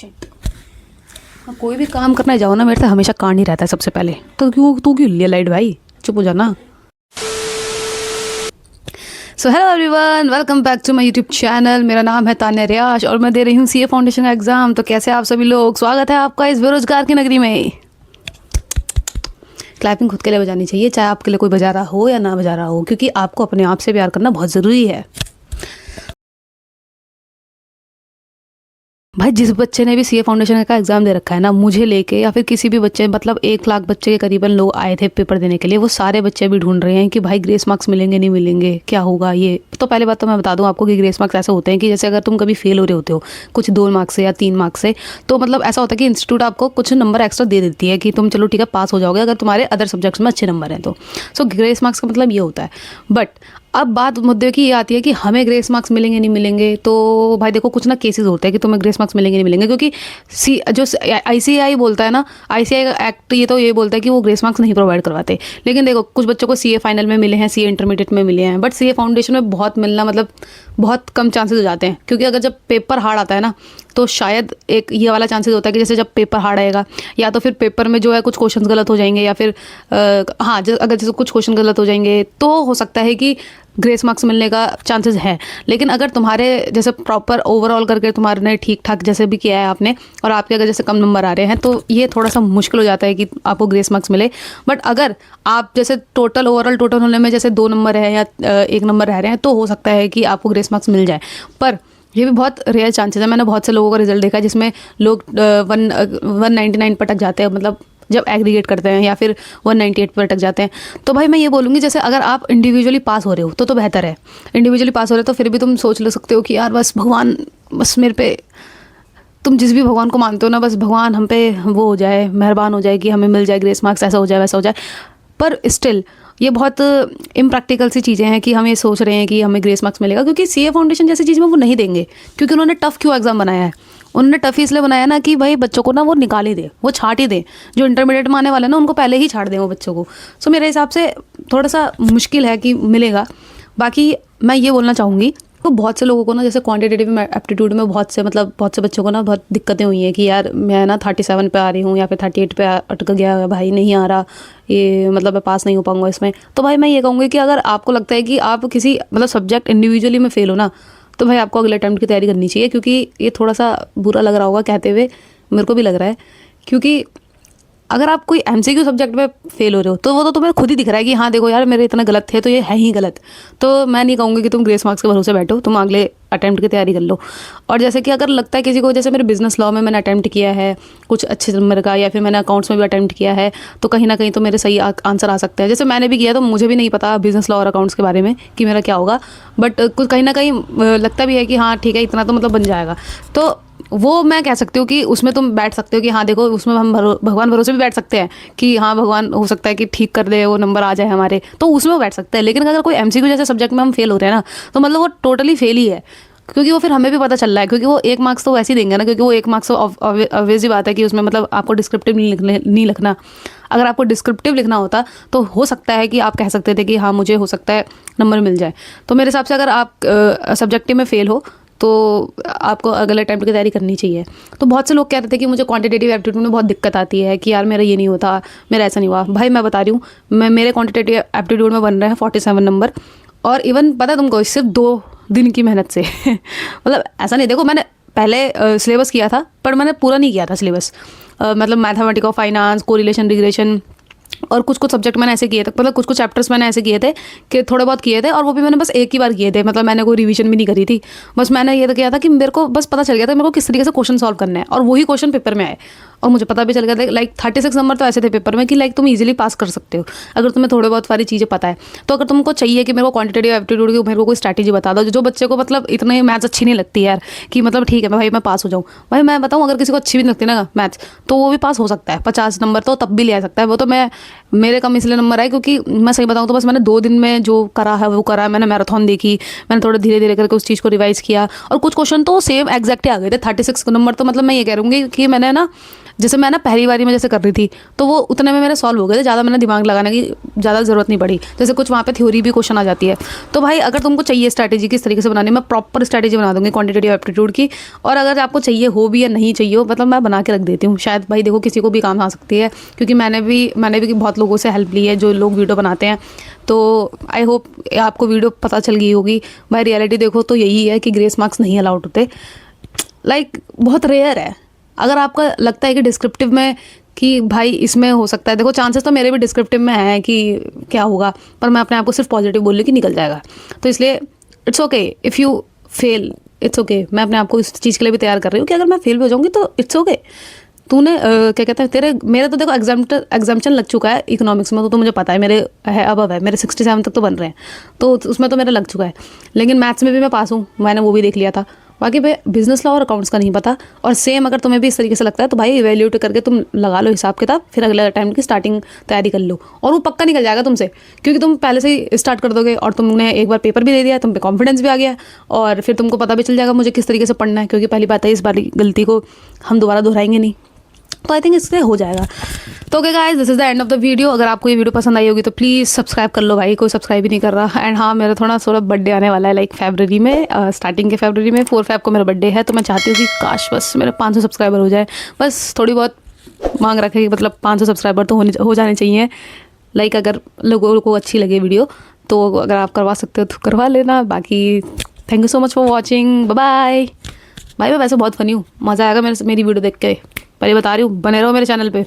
Shit. कोई भी काम करने जाओ ना, मेरे से हमेशा कांड ही रहता है सबसे पहले। तो तू क्यों लिया लाइट भाई, चुप हो जाना। So hello everyone, welcome back to my YouTube channel. मेरा नाम है तान्या रियाज और मैं दे रही हूँ सीए फाउंडेशन का एग्जाम। तो कैसे आप सभी लोग, स्वागत है आपका इस बेरोजगार की नगरी में। क्लैपिंग खुद के लिए बजानी चाहिए, चाहे आपके लिए कोई बजा रहा हो या ना बजा रहा हो, क्योंकि आपको अपने आप से प्यार करना बहुत ज़रूरी है। भाई जिस बच्चे ने भी सीए फाउंडेशन का एग्जाम दे रखा है ना, मुझे लेके या फिर किसी भी बच्चे, मतलब 1 लाख बच्चे के करीबन लोग आए थे पेपर देने के लिए, वो सारे बच्चे भी ढूंढ रहे हैं कि भाई ग्रेस मार्क्स मिलेंगे नहीं मिलेंगे, क्या होगा ये। तो पहले बात तो मैं बता दूं आपको कि ग्रेस मार्क्स ऐसे होते हैं कि जैसे अगर तुम कभी फेल हो रहे होते हो कुछ 2 मार्क्स से या 3 मार्क्स से, तो मतलब ऐसा होता है कि इंस्टीट्यूट आपको कुछ नंबर एक्स्ट्रा दे देती है कि तुम चलो ठीक है पास हो जाओगे अगर तुम्हारे अदर सब्जेक्ट्स में अच्छे नंबर हैं तो। सो ग्रेस मार्क्स का मतलब ये होता है। बट अब बात मुद्दे की ये आती है कि हमें ग्रेस मार्क्स मिलेंगे नहीं मिलेंगे। तो भाई देखो, कुछ ना केसेस होते हैं कि तुम्हें ग्रेस मार्क्स मिलेंगे नहीं मिलेंगे, क्योंकि जो आईसीएआई बोलता है ना, आईसीएआई एक्ट ये बोलता है कि वो ग्रेस मार्क्स नहीं प्रोवाइड करवाते। लेकिन देखो, कुछ बच्चों को सीए फाइनल में मिले हैं, सीए इंटरमीडिएट में मिले हैं, बट सीए फाउंडेशन में बहुत मिलना मतलब बहुत कम चांसेस हो जाते हैं। क्योंकि अगर जब पेपर हार्ड आता है ना, तो शायद एक ये वाला चांसेस होता है कि जैसे जब पेपर हार्ड आएगा, या तो फिर पेपर में जो है कुछ क्वेश्चंस गलत हो जाएंगे, या फिर अगर जैसे कुछ क्वेश्चन गलत हो जाएंगे तो हो सकता है कि ग्रेस मार्क्स मिलने का चांसेस है। लेकिन अगर तुम्हारे जैसे प्रॉपर ओवरऑल करके तुम्हारे ने ठीक ठाक जैसे भी किया है आपने, और आपके अगर जैसे कम नंबर आ रहे हैं, तो ये थोड़ा सा मुश्किल हो जाता है कि आपको ग्रेस मार्क्स मिले। बट अगर आप जैसे टोटल होने में जैसे 2 नंबर है या 1 नंबर रह रहे हैं, तो हो सकता है कि आपको ग्रेस मार्क्स मिल जाए। पर ये भी बहुत रेयर चांसेस है। मैंने बहुत से लोगों का रिजल्ट देखा है जिसमें लोग 199 पर अटक जाते हैं, मतलब जब एग्रीगेट करते हैं, या फिर 198 पर अटक जाते हैं। तो भाई मैं ये बोलूँगी, जैसे अगर आप इंडिविजुअली पास हो रहे हो तो बेहतर है। इंडिविजुअली पास हो रहे हो तो फिर भी तुम सोच ले सकते हो कि यार बस भगवान, बस मेरे पे, तुम जिस भी भगवान को मानते हो ना, बस भगवान हम पे वो हो जाए, मेहरबान हो जाए कि हमें मिल जाए ग्रेस मार्क्स, ऐसा हो जाए वैसा हो जाए। पर स्टिल ये बहुत इम्प्रैक्टिकल सी चीज़ें हैं कि हम ये सोच रहे हैं कि हमें ग्रेस मार्क्स मिलेगा, क्योंकि सीए फाउंडेशन जैसी चीज़ में वो नहीं देंगे। क्योंकि उन्होंने टफ क्यों एग्जाम बनाया है, उन्होंने टफ इसलिए बनाया ना कि भाई बच्चों को ना वो निकाल ही दे, वो छाट ही दे। जो इंटरमीडिएट में आने वाले ना, उनको पहले ही छाट दें वो बच्चों को। सो मेरे हिसाब से थोड़ा सा मुश्किल है कि मिलेगा। बाकी मैं ये बोलना चाहूँगी, तो बहुत से लोगों को ना, जैसे क्वांटिटेटिव एप्टीट्यूड में बहुत से बच्चों को ना बहुत दिक्कतें हुई हैं कि यार मैं ना 37 पे आ रही हूँ या फिर 38 पे अटक गया, भाई नहीं आ रहा ये, मतलब मैं पास नहीं हो पाऊंगा इसमें। तो भाई मैं ये कहूँगी कि अगर आपको लगता है कि आप किसी मतलब सब्जेक्ट इंडिविजुअली में फेल हो ना, तो भाई आपको अगले अटेम्प्ट की तैयारी करनी चाहिए। क्योंकि ये थोड़ा सा बुरा लग रहा होगा कहते हुए, मेरे को भी लग रहा है। क्योंकि अगर आप कोई एमसीक्यू सब्जेक्ट में फेल हो रहे हो, तो वो तो तुम्हें खुद ही दिख रहा है कि हाँ देखो यार मेरे इतना गलत थे, तो ये है ही गलत। तो मैं नहीं कहूँगी कि तुम ग्रेस मार्क्स के भरोसे बैठो, तुम अगले अटेम्प्ट की तैयारी कर लो। और जैसे कि अगर लगता है किसी को, जैसे मेरे बिजनेस लॉ में मैंने अटेम्प्ट किया है कुछ अच्छे नंबर का, या फिर मैंने अकाउंट्स में भी अटेम्प्ट किया है, तो कहीं ना कहीं तो मेरे सही आंसर आ सकते हैं। जैसे मैंने भी किया, तो मुझे भी नहीं पता बिजनेस लॉ और अकाउंट्स के बारे में कि मेरा क्या होगा, बट कुछ कहीं ना कहीं लगता भी है कि हाँ ठीक है इतना तो मतलब बन जाएगा। तो वो मैं कह सकती हूँ कि उसमें तुम बैठ सकते हो कि हाँ देखो, उसमें हम भगवान भरोसे भी बैठ सकते हैं कि हाँ भगवान हो सकता है कि ठीक कर दे, वो नंबर आ जाए हमारे, तो उसमें वो बैठ सकते हैं। लेकिन अगर कोई एमसीक्यू जैसे सब्जेक्ट में हम फेल हो रहे हैं ना, तो मतलब वो टोटली फेल ही है। क्योंकि वो फिर हमें भी पता चल रहा है, क्योंकि वो 1 मार्क्स तो वैसे ही देंगे ना, क्योंकि वो 1 मार्क्स तो ऑब्वियस ही बात है कि उसमें मतलब आपको डिस्क्रिप्टिव नहीं लिखना। अगर आपको डिस्क्रिप्टिव लिखना होता तो हो सकता है कि आप कह सकते थे कि हाँ मुझे हो सकता है नंबर मिल जाए। तो मेरे हिसाब से अगर आप सब्जेक्टिव में फेल हो, तो आपको अगले अटेम्प्ट की तैयारी करनी चाहिए। तो बहुत से लोग कहते थे कि मुझे क्वांटिटेटिव एप्टीट्यूड में बहुत दिक्कत आती है कि यार मेरा ये नहीं होता, मेरा ऐसा नहीं हुआ। भाई मैं बता रही हूँ, मेरे क्वांटिटेटिव एप्टीट्यूड में बन रहे हैं 47 नंबर, और इवन पता है तुमको, सिर्फ 2 दिन की मेहनत से मतलब ऐसा नहीं, देखो मैंने पहले सिलेबस किया था, पर मैंने पूरा नहीं किया था सिलेबस। मतलब मैथमेटिक्स, फाइनेंस, कोरिलेशन, रिग्रेशन, और कुछ सब्जेक्ट मैंने ऐसे किए थे, मतलब कुछ चैप्टर्स मैंने ऐसे किए थे कि थोड़े बहुत किए थे, और वो भी मैंने बस एक ही बार किए थे। मतलब मैंने कोई रिवीजन भी नहीं करी थी, बस मैंने ये तो किया था कि मेरे को बस पता चल गया था मेरे को किस तरीके से क्वेश्चन सॉल्व करना है, और वही क्वेश्चन पेपर में आए। और मुझे पता भी चल गया था लाइक 36 नंबर तो ऐसे थे पेपर में कि लाइक तुम इजीली पास कर सकते हो अगर तुम्हें थोड़े बहुत सारी चीज़ें पता है। तो अगर तुमको चाहिए कि मेरे को क्वांटिटेटिव एप्टीट्यूड की मेरे को कोई स्ट्रैटेजी बता दो, जो बच्चे को मतलब इतने मैथ्स अच्छी नहीं लगती यार, कि मतलब ठीक है भाई मैं पास हो जाऊँ। भाई मैं बताऊँ, अगर किसी को अच्छी भी नहीं लगती ना मैथ्स, तो वो भी पास हो सकता है। 50 नंबर तो तब भी ले आ सकता है। वो तो मैं मेरे कम इसलिए नंबर आए क्योंकि मैं सही बताऊँ तो बस मैंने 2 दिन में जो करा है वो करा है। मैंने मैराथन देखी, मैंने थोड़ा धीरे धीरे करके उस चीज़ को रिवाइज किया और कुछ क्वेश्चन तो सेम एग्जैक्ट ही आ गए थे। 36 नंबर तो मतलब मैं ये कह रहूँगी कि मैंने ना, जैसे मैं ना पहली बारी में जैसे कर रही थी तो वो उतने में मेरे सॉल्व हो गए थे, ज़्यादा मैंने दिमाग लगाने की ज़्यादा ज़रूरत नहीं पड़ी। जैसे कुछ वहाँ पे थ्योरी भी क्वेश्चन आ जाती है। तो भाई अगर तुमको चाहिए स्ट्रैटेजी किस तरीके से बनानी, मैं प्रॉपर स्ट्रैटेजी बना दूँगी क्वांटिटेटिव एप्टीट्यूड की। और अगर आपको चाहिए हो भी या नहीं चाहिए हो, मतलब मैं बना के रख देती हूँ, शायद भाई देखो किसी को भी काम आ सकती है, क्योंकि मैंने भी बहुत लोगों से हेल्प ली है जो लोग वीडियो बनाते हैं। तो आई होप आपको वीडियो पता चल गई होगी। भाई रियलिटी देखो तो यही है कि ग्रेस मार्क्स नहीं अलाउड होते, बहुत रेयर है। अगर आपका लगता है कि डिस्क्रिप्टिव में कि भाई इसमें हो सकता है, देखो चांसेस तो मेरे भी डिस्क्रिप्टिव में है कि क्या होगा, पर मैं अपने आप को सिर्फ पॉजिटिव बोल रही कि निकल जाएगा। तो इसलिए it's okay if you fail, it's okay. मैं अपने आप को इस चीज़ के लिए भी तैयार कर रही हूँ कि अगर मैं फेल भी हो जाऊँगी तो इट्स ओके। तूने क्या कहते हैं मेरे तो देखो एग्जाम्पशन लग चुका है इकोनॉमिक्स में, तो मुझे पता है मेरे है अबव है, मेरे 67 तक तो बन रहे हैं, तो उसमें तो मेरा लग चुका है। लेकिन मैथ्स में भी मैं पास हूँ, मैंने वो भी देख लिया था। बाकी भाई बिजनेस लॉ और अकाउंट्स का नहीं पता। और सेम अगर तुम्हें भी इस तरीके से लगता है तो भाई इवैल्यूएट करके तुम लगा लो हिसाब किताब, फिर अगले टाइम की स्टार्टिंग तैयारी कर लो और वो पक्का निकल जाएगा तुमसे, क्योंकि तुम पहले से ही स्टार्ट कर दोगे और तुमने एक बार पेपर भी दे दिया, तुम पे कॉन्फिडेंस भी आ गया और फिर तुमको पता भी चल जाएगा मुझे किस तरीके से पढ़ना है, क्योंकि पहली बात है इस बार गलती को हम दोबारा दोहराएंगे नहीं। तो आई थिंक इससे हो जाएगा। तो okay guys, this is the end of the video. अगर आपको ये वीडियो पसंद आई होगी तो प्लीज़ सब्सक्राइब कर लो भाई, कोई सब्सक्राइब ही नहीं कर रहा। एंड हाँ, मेरा थोड़ा बर्थडे आने वाला है, लाइक फरवरी में, स्टार्टिंग के फरवरी में 4 फ़रवरी को मेरा बर्थडे है। तो मैं चाहती हूँ कि काश बस मेरे 500 सब्सक्राइबर हो जाए, बस थोड़ी बहुत मांग रखे कि मतलब 500 सब्सक्राइबर तो हो जाने चाहिए। लाइक अगर लोगों को अच्छी लगे वीडियो तो अगर आप करवा सकते हो तो करवा लेना। बाकी thank you so much for watching, bye bye. मैं वैसे बहुत फ़नी हूँ, मज़ा आएगा मेरी वीडियो देख के, पहले बता रही हूँ, बने रहो मेरे चैनल पे।